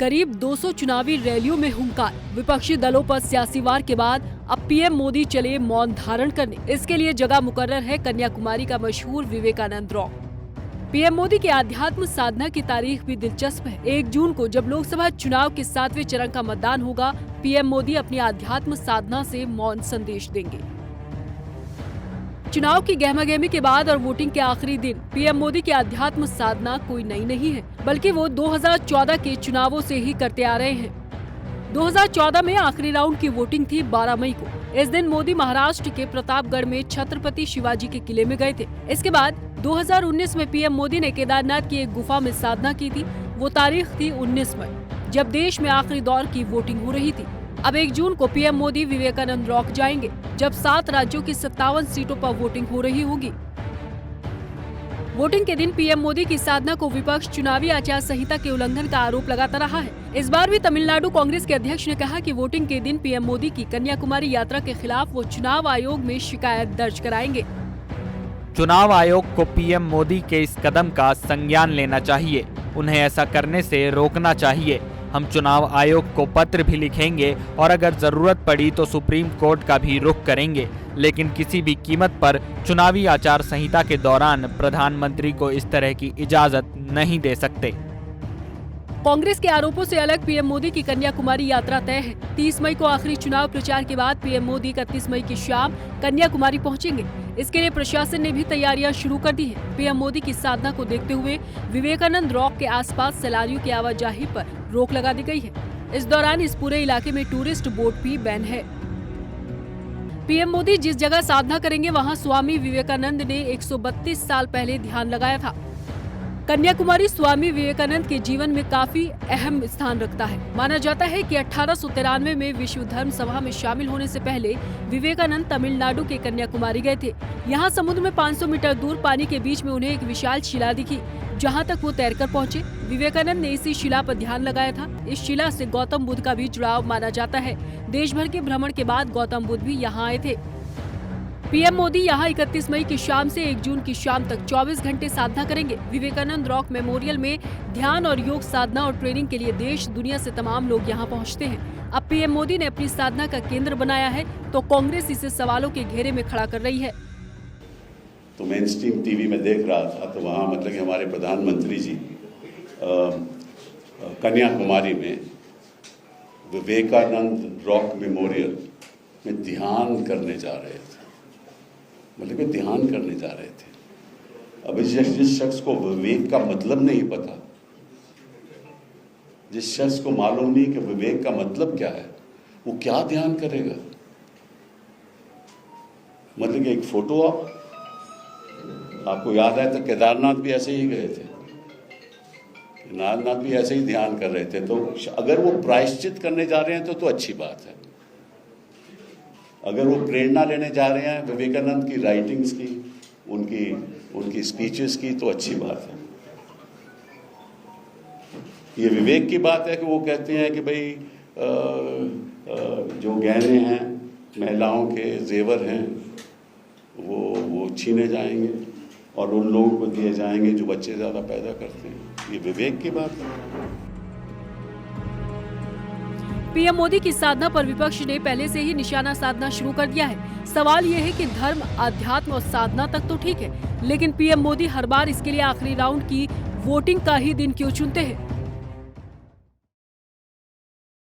करीब 200 चुनावी रैलियों में हुंकार। विपक्षी दलों पर सियासी वार के बाद अब पीएम मोदी चले मौन धारण करने। इसके लिए जगह मुकर्रर है कन्याकुमारी का मशहूर विवेकानंद रॉक। पीएम मोदी की आध्यात्म साधना की तारीख भी दिलचस्प है। 1 जून को जब लोकसभा चुनाव के 7वें चरण का मतदान होगा, पीएम मोदी अपनी आध्यात्म साधना से मौन संदेश देंगे। चुनाव की गहमागहमी के बाद और वोटिंग के आखिरी दिन पीएम मोदी की आध्यात्म साधना कोई नई नहीं है, बल्कि वो 2014 के चुनावों से ही करते आ रहे हैं। 2014 में आखिरी राउंड की वोटिंग थी 12 मई को। इस दिन मोदी महाराष्ट्र के प्रतापगढ़ में छत्रपति शिवाजी के किले में गए थे। इसके बाद 2019 में पीएम मोदी ने केदारनाथ की एक गुफा में साधना की थी। वो तारीख थी 19 मई, जब देश में आखिरी दौर की वोटिंग हो रही थी। अब 1 जून को पीएम मोदी विवेकानंद रॉक जाएंगे, जब 7 राज्यों की 57 सीटों पर वोटिंग हो रही होगी। वोटिंग के दिन पीएम मोदी की साधना को विपक्ष चुनावी आचार संहिता के उल्लंघन का आरोप लगाता रहा है। इस बार भी तमिलनाडु कांग्रेस के अध्यक्ष ने कहा कि वोटिंग के दिन पीएम मोदी की कन्याकुमारी यात्रा के खिलाफ वो चुनाव आयोग में शिकायत दर्ज कराएंगे। चुनाव आयोग को पीएम मोदी के इस कदम का संज्ञान लेना चाहिए। उन्हें ऐसा करने से रोकना चाहिए। हम चुनाव आयोग को पत्र भी लिखेंगे और अगर जरूरत पड़ी तो सुप्रीम कोर्ट का भी रुख करेंगे, लेकिन किसी भी कीमत पर चुनावी आचार संहिता के दौरान प्रधानमंत्री को इस तरह की इजाजत नहीं दे सकते। कांग्रेस के आरोपों से अलग पीएम मोदी की कन्याकुमारी यात्रा तय है। 30 मई को आखिरी चुनाव प्रचार के बाद पीएम मोदी 31 मई की शाम कन्याकुमारी पहुंचेंगे। इसके लिए प्रशासन ने भी तैयारियां शुरू कर दी है। पीएम मोदी की साधना को देखते हुए विवेकानंद रॉक के आसपास सैलानियों की आवाजाही पर रोक लगा दी गई है। इस दौरान इस पूरे इलाके में टूरिस्ट बोट भी बैन है। पीएम मोदी जिस जगह साधना करेंगे, वहां स्वामी विवेकानंद ने 132 साल पहले ध्यान लगाया था। कन्याकुमारी स्वामी विवेकानंद के जीवन में काफी अहम स्थान रखता है। माना जाता है कि 1893 में विश्व धर्म सभा में शामिल होने से पहले विवेकानंद तमिलनाडु के कन्याकुमारी गए थे। यहाँ समुद्र में 500 मीटर दूर पानी के बीच में उन्हें एक विशाल शिला दिखी, जहाँ तक वो तैरकर पहुँचे। विवेकानंद ने इसी शिला पर ध्यान लगाया था। इस शिला से गौतम बुद्ध का भी जुड़ाव माना जाता है। देश भर के भ्रमण के बाद गौतम बुद्ध भी यहाँ आए थे। पीएम मोदी यहाँ 31 मई की शाम से 1 जून की शाम तक 24 घंटे साधना करेंगे। विवेकानंद रॉक मेमोरियल में ध्यान और योग साधना और ट्रेनिंग के लिए देश दुनिया से तमाम लोग यहाँ पहुँचते हैं। अब पीएम मोदी ने अपनी साधना का केंद्र बनाया है, तो कांग्रेस इसे सवालों के घेरे में खड़ा कर रही है। तो मेन स्ट्रीम टीवी में देख रहा था, तो वहाँ मतलब कि हमारे प्रधानमंत्री जी कन्याकुमारी में विवेकानंद रॉक मेमोरियल में ध्यान करने जा रहे थे। मतलब कि ध्यान करने जा रहे थे। अब जिस शख्स को विवेक का मतलब नहीं पता, जिस शख्स को मालूम नहीं कि विवेक का मतलब क्या है, वो क्या ध्यान करेगा। मतलब कि एक फोटो आपको याद है तो केदारनाथ भी ऐसे ही गए थे, केदारनाथ भी ऐसे ही ध्यान कर रहे थे। तो अगर वो प्रायश्चित करने जा रहे हैं तो अच्छी बात है। अगर वो प्रेरणा लेने जा रहे हैं विवेकानंद की राइटिंग्स की, उनकी स्पीचेस की, तो अच्छी बात है। ये विवेक की बात है कि वो कहते हैं कि भाई जो गहने हैं, महिलाओं के जेवर हैं, वो छीने जाएंगे और उन लोगों को दिए जाएंगे जो बच्चे ज़्यादा पैदा करते हैं। ये विवेक की बात है। पीएम मोदी की साधना पर विपक्ष ने पहले से ही निशाना साधना शुरू कर दिया है। सवाल ये है कि धर्म, अध्यात्म और साधना तक तो ठीक है, लेकिन पीएम मोदी हर बार इसके लिए आखिरी राउंड की वोटिंग का ही दिन क्यों चुनते हैं।